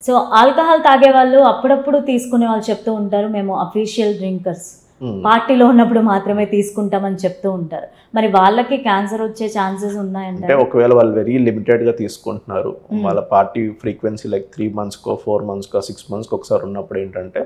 So alcohol తాగే వాళ్ళు అప్పుడప్పుడు తీసుకునే వాళ్ళు చెప్తూ ఉంటారు, మేము అఫీషియల్ డ్రింకర్స్, పార్టీలో ఉన్నప్పుడు మాత్రమే తీసుకుంటామని చెప్తూ ఉంటారు. మరి వాళ్ళకి క్యాన్సర్ వచ్చే ఛాన్సెస్ ఉన్నాయంటే? అంటే ఒకవేళ వాళ్ళు వెరీ లిమిటెడ్గా తీసుకుంటున్నారు, వాళ్ళ పార్టీ ఫ్రీక్వెన్సీ లైక్ 3 monthsకో 4 monthsకో 6 monthsకో ఒకసారి ఉన్నప్పుడు ఏంటంటే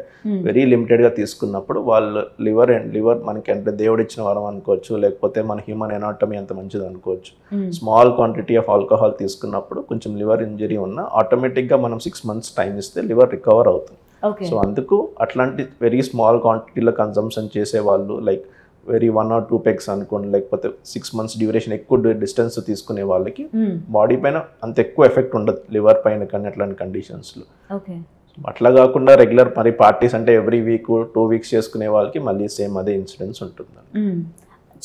వెరీ లిమిటెడ్గా తీసుకున్నప్పుడు వాళ్ళు లివర్ మనకి అంటే దేవుడు ఇచ్చిన వరం అనుకోవచ్చు, లేకపోతే మన హ్యూమన్ ఎనాటమీ అంత మంచిది అనుకోవచ్చు. స్మాల్ క్వాంటిటీ ఆఫ్ ఆల్కహాల్ తీసుకున్నప్పుడు కొంచెం లివర్ ఇంజరీ ఉన్నా ఆటోమేటిక్గా మనం 6 months టైం ఇస్తే లివర్ రికవర్ అవుతుంది. సో అందుకు అట్లాంటి వెరీ స్మాల్ క్వాంటిటీలో కన్సంప్షన్ చేసే వాళ్ళు లైక్ వెరీ 1 or 2 pegs అనుకోండి, లేకపోతే 6 months డ్యూరేషన్ ఎక్కువ డిస్టెన్స్ తీసుకునే వాళ్ళకి బాడీ పైన అంత ఎక్కువ ఎఫెక్ట్ ఉండదు లివర్ పైన కానీ అట్లాంటి కండిషన్స్లో. అట్లా కాకుండా రెగ్యులర్ మరి పార్టీస్ అంటే ఎవ్రీ వీక్ 2 weeks చేసుకునే వాళ్ళకి మళ్ళీ సేమ్ అదే ఇన్సిడెన్స్ ఉంటుంది.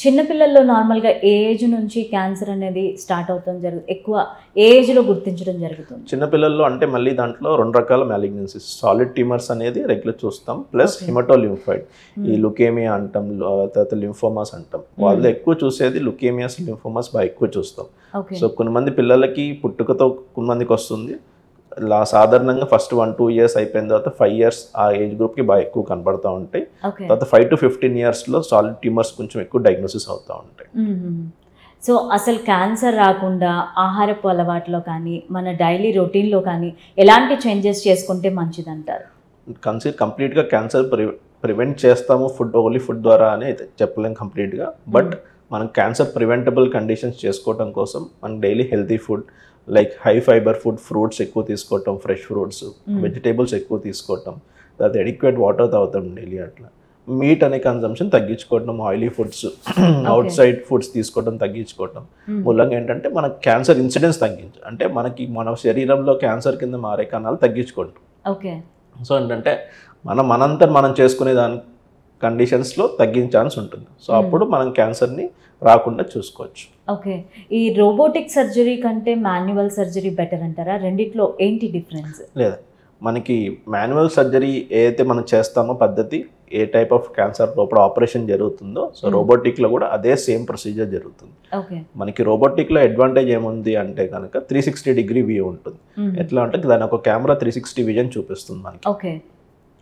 చిన్నపిల్లల్లో నార్మల్గా ఏ ఏజ్ నుంచి క్యాన్సర్ అనేది స్టార్ట్ అవుతుంది, ఎక్కువ ఏ ఏజ్లో గుర్తించడం జరుగుతుంది? చిన్నపిల్లల్లో అంటే మళ్ళీ దాంట్లో 2 రకాల మ్యాలిగ్నెన్సీస్, సాలిడ్ ట్యూమర్స్ అనేది రెగ్యులర్ చూస్తాం, ప్లస్ హిమటోలింఫాయిడ్, ఈ లుకేమియా అంటాం, తర్వాత లింఫోమాస్ అంటాం. వాళ్ళు ఎక్కువ చూసేది లుకేమియాస్, లింఫోమాస్ బాగా ఎక్కువ చూస్తాం. సో కొంతమంది పిల్లలకి పుట్టుకతో కొంతమందికి వస్తుంది, సాధారణంగా ఫస్ట్ 1-2 years అయిపోయిన తర్వాత 5 years ఆ ఏజ్ గ్రూప్కి బాగా ఎక్కువ కనపడుతూ ఉంటాయి. తర్వాత 5 to 15 yearsలో సాలిడ్ ట్యూమర్స్ కొంచెం ఎక్కువ డయాగ్నోసిస్ అవుతూ ఉంటాయి. సో అసలు క్యాన్సర్ రాకుండా ఆహారపు అలవాట్లో కానీ మన డైలీ రొటీన్లో కానీ ఎలాంటి చేంజెస్ చేసుకుంటే మంచిదంటారు? కంప్లీట్గా క్యాన్సర్ ప్రివెంట్ చేస్తాము ఓన్లీ ఫుడ్ ద్వారా అని అయితే చెప్పలేం కంప్లీట్గా. బట్ మనం క్యాన్సర్ ప్రివెంటబుల్ కండిషన్స్ చేసుకోవడం కోసం మనం daily healthy food like high fibre food, fruits ఎక్కువ తీసుకోవటం, ఫ్రెష్ ఫ్రూట్స్, వెజిటేబుల్స్ ఎక్కువ తీసుకోవటం, తర్వాత ఎడిక్వేట్ వాటర్ తాగుతాం డైలీ. అట్లా మీట్ అనే కన్సంప్షన్ తగ్గించుకోవటం, oily foods, outside foods తీసుకోవడం తగ్గించుకోవటం మూలంగా ఏంటంటే మన క్యాన్సర్ ఇన్సిడెన్స్ అంటే మన శరీరంలో క్యాన్సర్ కింద మారే కణాలు తగ్గించుకుంటాం. సో ఏంటంటే మనం చేసుకునే దాని కండిషన్స్లో తగ్గించాల్సి ఉంటుంది. సో అప్పుడు మనం క్యాన్సర్ని రాకుండా చూసుకోవచ్చు. ఓకే, ఈ రోబోటిక్ సర్జరీ కంటే మాన్యువల్ సర్జరీ బెటర్ అంటారా? రెండిట్లో ఏంటి డిఫరెన్స్? లేదా మనకి మాన్యువల్ సర్జరీ ఏదైతే మనం చేస్తామో పద్ధతి, ఏ టైప్ ఆఫ్ క్యాన్సర్ లోపల ఆపరేషన్ జరుగుతుందో, సో రోబోటిక్లో కూడా అదే సేమ్ ప్రొసీజర్ జరుగుతుంది. మనకి రోబోటిక్లో అడ్వాంటేజ్ ఏముంది అంటే కనుక 360-degree వ్యూ ఉంటుంది. ఎట్లా అంటే దాని ఒక కెమెరా 360 విజన్ చూపిస్తుంది మనకి.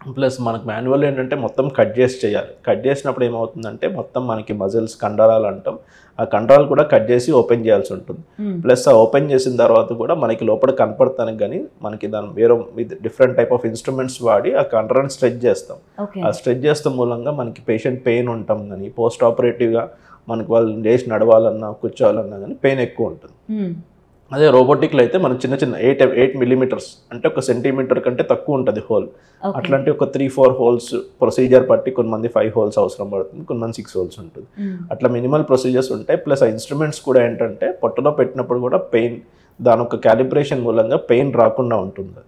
ప్లస్ మనకు మాన్యువల్ ఏంటంటే మొత్తం కట్ చేయాలి. కట్ చేసినప్పుడు ఏమవుతుందంటే మొత్తం మనకి మజిల్స్, కండరాలు అంటాం, ఆ కండరాలు కూడా కట్ చేసి ఓపెన్ చేయాల్సి ఉంటుంది. ప్లస్ ఆ ఓపెన్ చేసిన తర్వాత కూడా మనకి లోపల కనపడతానికి కానీ మనకి దాని వేరే డిఫరెంట్ టైప్ ఆఫ్ ఇన్స్ట్రుమెంట్స్ వాడి ఆ కండరాన్ని స్ట్రెచ్ చేస్తాం. ఆ స్ట్రెచ్ చేస్తాం మూలంగా మనకి పేషెంట్ పెయిన్ ఉంటాం కానీ పోస్ట్ ఆపరేటివ్గా మనకి వాళ్ళు లేచి నడవాలన్నా కూర్చోవాలన్నా కానీ పెయిన్ ఎక్కువ ఉంటుంది. అదే రోబోటిక్లో అయితే మనం చిన్న 8 millimeters అంటే 1 centimeter కంటే తక్కువ ఉంటుంది హోల్. అట్లాంటి ఒక 3-4 holes ప్రొసీజర్ బట్టి కొంతమంది 5 holes అవసరం పడుతుంది, కొంతమంది 6 holes ఉంటుంది. అట్లా మినిమల్ ప్రొసీజర్స్ ఉంటాయి. ప్లస్ ఆ ఇన్స్ట్రుమెంట్స్ కూడా ఏంటంటే పొట్టలో పెట్టినప్పుడు కూడా పెయిన్, దాని ఒక క్యాలిబ్రేషన్ మూలంగా పెయిన్ రాకుండా ఉంటుంది.